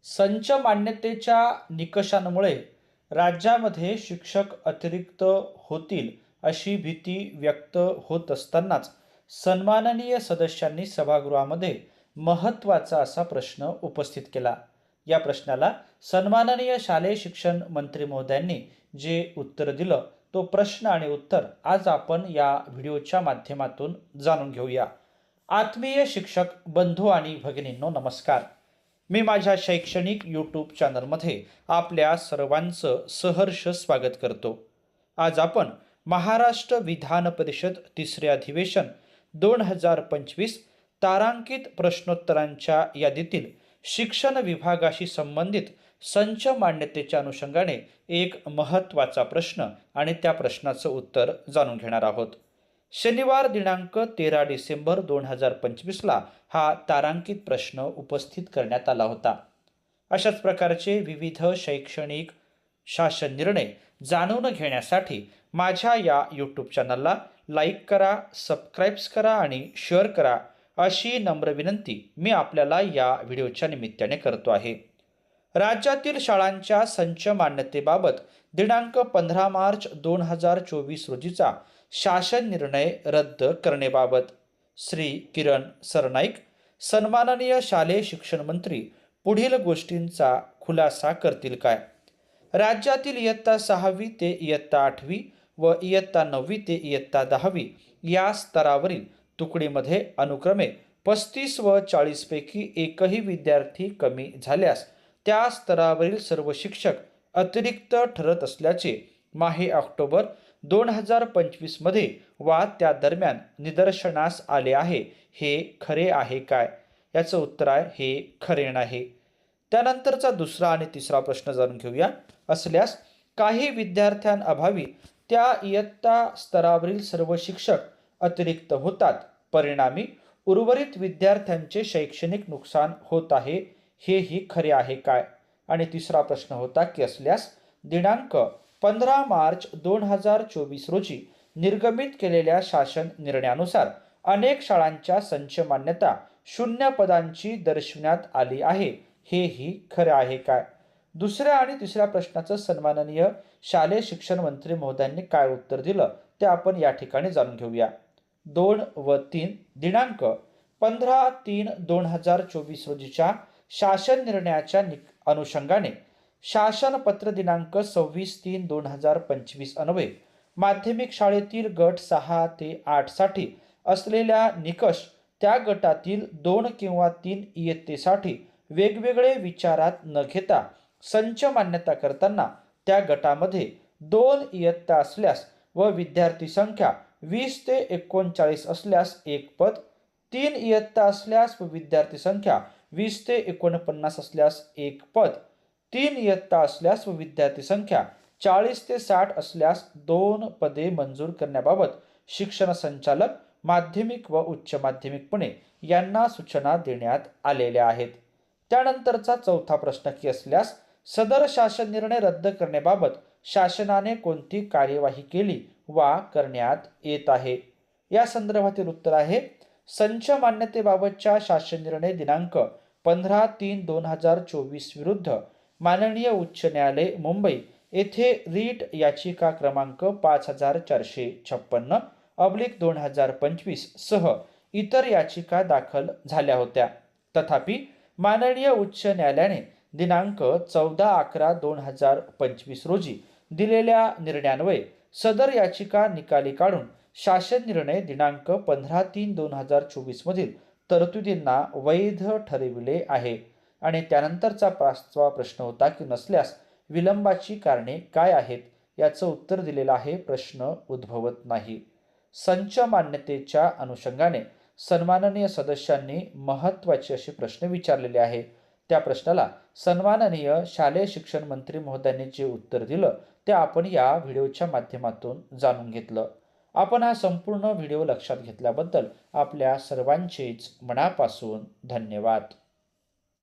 संच मान्यतेच्या निकषांमुळे राज्यामध्ये शिक्षक अतिरिक्त होतील अशी भीती व्यक्त होत असतानाच सन्माननीय सदस्यांनी सभागृहामध्ये महत्त्वाचा असा प्रश्न उपस्थित केला. या प्रश्नाला सन्माननीय शालेय शिक्षण मंत्री महोदयांनी जे उत्तर दिलं तो प्रश्न आणि उत्तर आज आपण या व्हिडिओच्या माध्यमातून जाणून घेऊया. आत्मीय शिक्षक बंधू आणि भगिनींनो, नमस्कार. मी माझ्या शैक्षणिक यूट्यूब चॅनलमध्ये आपल्या सर्वांचं सहर्ष स्वागत करतो. आज आपण महाराष्ट्र विधान परिषद तिसरे अधिवेशन 2025 तारांकित प्रश्नोत्तरांच्या यादीतील शिक्षण विभागाशी संबंधित संच मान्यतेच्या अनुषंगाने एक महत्त्वाचा प्रश्न आणि त्या प्रश्नाचं उत्तर जाणून घेणार आहोत. शनिवार दिनांक 13 डिसेंबर 2025ला हा तारांकित प्रश्न उपस्थित करण्यात आला होता. अशाच प्रकारचे विविध शैक्षणिक शासन निर्णय जाणून घेण्यासाठी माझ्या या यूट्यूब चॅनलला लाईक करा, सबस्क्राईब करा आणि शेअर करा अशी नम्र विनंती मी आपल्याला या व्हिडिओच्या निमित्ताने करतो आहे. राज्यातील शाळांच्या संच मान्यतेबाबत दिनांक 15 मार्च 2024 रोजीचा शासन निर्णय रद्द करण्याबाबत श्री किरण सरनाईक, सन्माननीय शालेय शिक्षण मंत्री, पुढील गोष्टींचा खुलासा करतील काय? राज्यातील इयत्ता 6वी ते इयत्ता 8वी व इयत्ता 9वी ते इयत्ता 10वी या स्तरावरील तुकडीमध्ये अनुक्रमे 35 व 40 पैकी एकही विद्यार्थी कमी झाल्यास त्या स्तरावरील सर्व शिक्षक अतिरिक्त ठरत असल्याचे माहे ऑक्टोबर 2025 मध्ये वा त्या दरम्यान निदर्शनास आले आहे. हे खरे आहे काय? याचं उत्तर आहे हे खरे नाही. त्यानंतरचा दुसरा आणि तिसरा प्रश्न जाणून घेऊया. असल्यास काही विद्यार्थ्यांअभावी त्या इयत्ता स्तरावरील सर्व शिक्षक अतिरिक्त होतात, परिणामी उर्वरित विद्यार्थ्यांचे शैक्षणिक नुकसान होत आहे, हेही खरे आहे काय? आणि तिसरा प्रश्न होता की असल्यास दिनांक 15 मार्च 2024 रोजी निर्गमित केलेल्या शासन निर्णयानुसार अनेक शाळांच्या संच मान्यता 0 पदांची दर्शविण्यात आली आहे, हेही खरे आहे काय? दुसऱ्या आणि तिसऱ्या प्रश्नाचं सन्माननीय शालेय शिक्षण मंत्री महोदयांनी काय उत्तर दिलं ते आपण या ठिकाणी जाणून घेऊया. 2 व 3 दिनांक 15/3/2024 रोजीच्या शासन निर्णयाच्या अनुषंगाने शासनपत्र दिनांक 26/3/2025 अन्वये माध्यमिक शाळेतील गट 6 ते 8 साठी असलेल्या निकष त्या गटातील 2 किंवा 3 इयत्तेसाठी वेगवेगळे विचारात न घेता संच मान्यता करताना त्या गटामध्ये 2 इयत्ता असल्यास व विद्यार्थी संख्या 20 ते 39 असल्यास एक पद, 3 इयत्ता असल्यास व विद्यार्थी संख्या 20 ते 49 असल्यास एक पद, 3 इयत्ता असल्यास व विद्यार्थी संख्या 40 ते 60 असल्यास 2 पदे मंजूर करण्याबाबत शिक्षण संचालक, माध्यमिक व उच्च माध्यमिक पुणे यांना सूचना देण्यात आलेल्या आहेत. त्यानंतरचा चौथा प्रश्न की असल्यास सदर शासन निर्णय रद्द करण्याबाबत शासनाने कोणती कार्यवाही केली वा करण्यात येत आहे? या संदर्भातील उत्तर आहे संच मान्यतेबाबतच्या शासन निर्णय दिनांक 15/3/2024 विरुद्ध माननीय उच्च न्यायालय मुंबई येथे रीट याचिका क्रमांक 5456/2025 सह इतर याचिका दाखल झाल्या होत्या. तथापि माननीय उच्च न्यायालयाने दिनांक 14/11/2025 रोजी दिलेल्या निर्णयान्वये सदर याचिका निकाली काढून शासन निर्णय दिनांक 15/3/2024 मधील तरतुदींना वैध ठरविले आहे. आणि त्यानंतरचा 5वा प्रश्न होता की नसल्यास विलंबाची कारणे काय आहेत? याचं उत्तर दिलेलं आहे प्रश्न उद्भवत नाही. संच मान्यतेच्या अनुषंगाने सन्माननीय सदस्यांनी महत्त्वाचे असे प्रश्न विचारलेले आहे. त्या प्रश्नाला सन्माननीय शालेय शिक्षण मंत्री महोदयांनी जे उत्तर दिलं ते आपण या व्हिडिओच्या माध्यमातून जाणून घेतलं. आपण हा संपूर्ण व्हिडिओ लक्षात घेतल्याबद्दल आपल्या सर्वांचेच मनापासून धन्यवाद.